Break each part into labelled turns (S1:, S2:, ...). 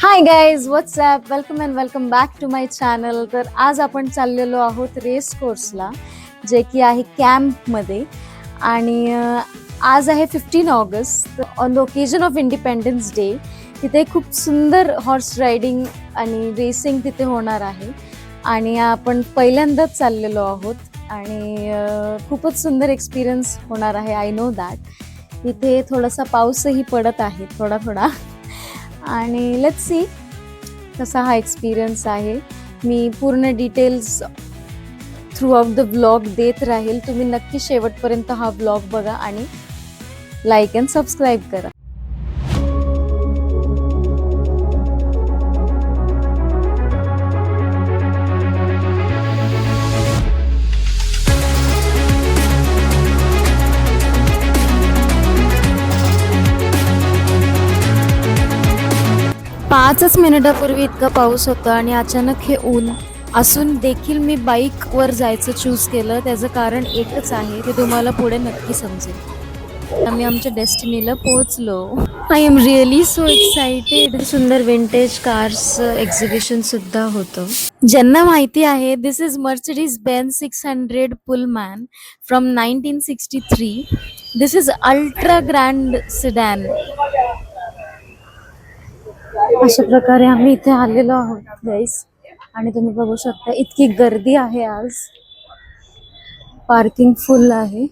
S1: High guys, WhatsApp, welcome and welcome back to my channel. तर आज आपण चाललेलो आहोत रेस कोर्सला, जे की आहे कॅम्पमध्ये. आणि आज आहे 15 August, on the occasion of independence day. तिथे खूप सुंदर हॉर्स रायडिंग आणि रेसिंग तिथे होणार आहे. आणि आपण पहिल्यांदाच चाललेलो आहोत आणि खूपच सुंदर एक्सपिरियन्स होणार आहे. I know that. तिथे थोडासा पाऊसही पडत आहे, थोडा थोडा. आणि लेट्स सी कसा हा एक्सपिरियन्स आहे. मी पूर्ण details through out the vlog देत राहील. तुम्ही नक्की शेवटपर्यंत हा व्लॉग बघा आणि लाईक अँड सबस्क्राईब करा. पाचच मिनिटापूर्वी इतका पाऊस होता आणि अचानक हे ऊन असून देखील मी बाईकवर जायचं चूज केलं. त्याचं कारण एकच आहे, ते तुम्हाला पुढे नक्की समजेल. आम्ही आमच्या डेस्टिनीला पोहोचलो. I am really so excited. सुंदर विंटेज कार्स एक्झिबिशन सुद्धा होतं. ज्यांना माहिती आहे, this is Mercedes Benz 600 Pullman from 1963. This is ultra grand sedan. अशा प्रकारे आम्ही इथे आलेलो आहोत गाईस. आणि तुम्ही बघू शकता इतकी गर्दी आहे आज. पार्किंग फुल आहे.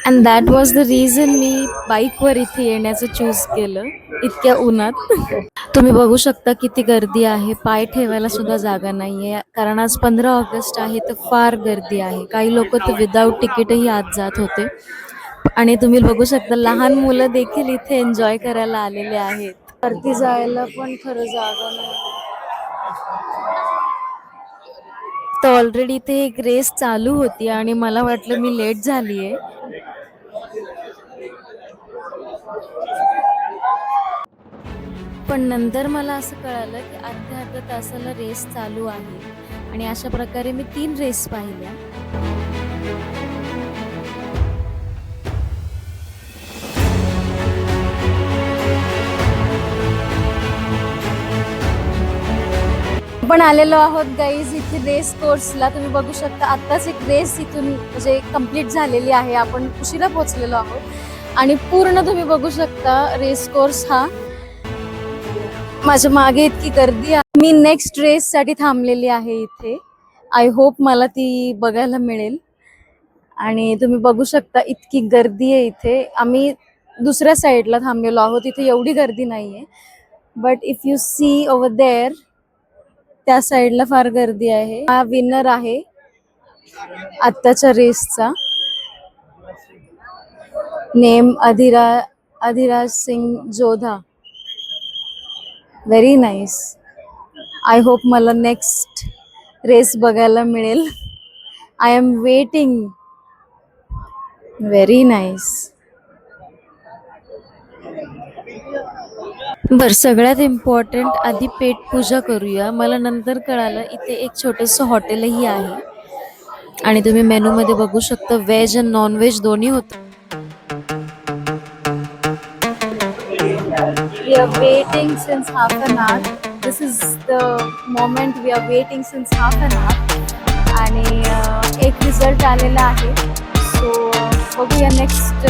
S1: And that was the reason मी बाईकवर इथे येण्याचं चूज केलं इतक्या उन्हात. तुम्ही बघू शकता किती गर्दी आहे. पाय ठेवायला सुद्धा जागा नाहीये, कारण आज 15 ऑगस्ट आहे, तर फार गर्दी आहे. काही लोक तर विदाऊट तिकीटही आत जात होते. आणि तुम्ही बघू शकता लहान मुलं देखील इथे एन्जॉय करायला आलेले आहेत. वरती जायला पण खरं जागा नाही. तर ऑलरेडी इथे एक रेस चालू होती आणि मला वाटलं मी लेट झालीये. पण नंतर मला असं कळालं की अर्ध्या तासाला रेस चालू आहे. आणि अशा प्रकारे मी 3 रेस पाहिल्या. आपण आलेलो आहोत गाईज इथे रेस कोर्सला. तुम्ही बघू शकता आत्ताच एक रेस इथून म्हणजे कंप्लीट झालेली आहे. आपण उशिरा पोहोचलेलो आहोत आणि पूर्ण तुम्ही बघू शकता रेस कोर्स हा. माझ्या मागे इतकी गर्दी आहे. मी नेक्स्ट रेस साठी थांबलेली आहे इथे. आय होप मला ती बघायला मिळेल. आणि तुम्ही बघू शकता इतकी गर्दी आहे इथे. आम्ही दुसऱ्या साईडला थांबलेलो आहोत, इथे एवढी गर्दी नाहीये. But if you see over there, त्या साईडला फार गर्दी आहे. हा विनर आहे आत्ताच्या रेसचा. Name Adhiraj Singh Jodha. Very nice. I hope मला नेक्स्ट रेस बघायला मिळेल. I am waiting. Very nice. बर, सगळ्यात इम्पॉर्टंट आधी पेट पूजा करूया. मला नंतर कळालं इथे एक छोटंसं हॉटेलही आहे. आणि तुम्ही मेनू मध्ये बघू शकता व्हेज आणि नॉन व्हेज दोन्ही होतं. We are waiting since half an hour. This is the moment we are waiting since half an hour. आणि एक रिझल्ट आलेला आहे. सो बघूया नेक्स्ट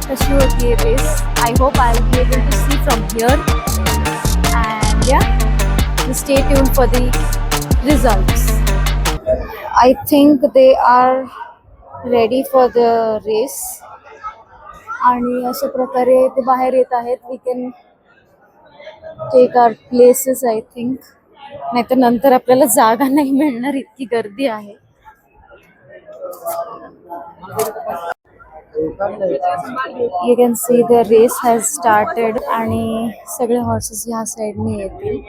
S1: कशी होती race. I hope I will be able to see from here. And yeah, stay tuned for the results. I think they are ready for the race. आणि अशा प्रकारे ते बाहेर येत आहेत. We can take our places I think. नाहीतर नंतर आपल्याला जागा नाही मिळणार, इतकी गर्दी आहे. You can see the race has started. आणि सगळे हॉर्सेस ह्या साईडने येतील.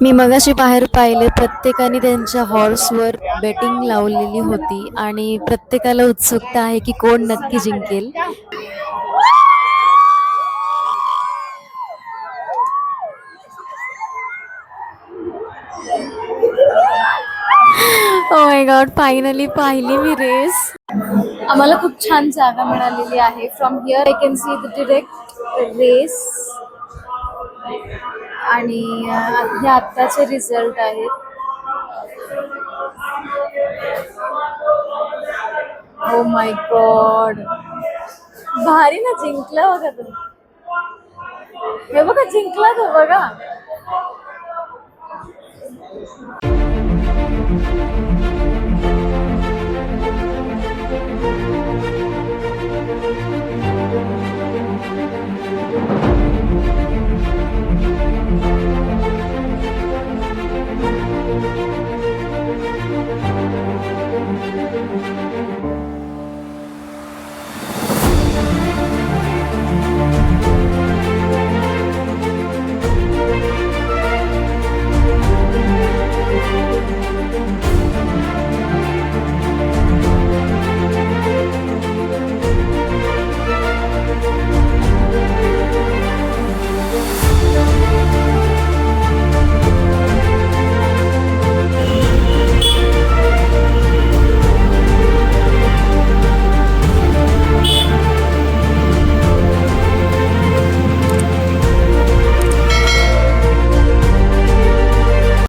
S1: मी मगाशी बाहेर पाहिले प्रत्येकाने त्यांच्या हॉर्सवर बेटिंग लावलेली होती आणि प्रत्येकाला उत्सुकता आहे की कोण नक्की जिंकेल. ओ माय गॉड, फायनली पाहिली मी रेस. आम्हाला खूप छान जागा मिळालेली आहे. From here I can see the direct race आणि हे आत्ताचे रिझल्ट आहेत. ओ माय गॉड, भारी ना, जिंकला बघा तो. हे बघा जिंकला तो बघा.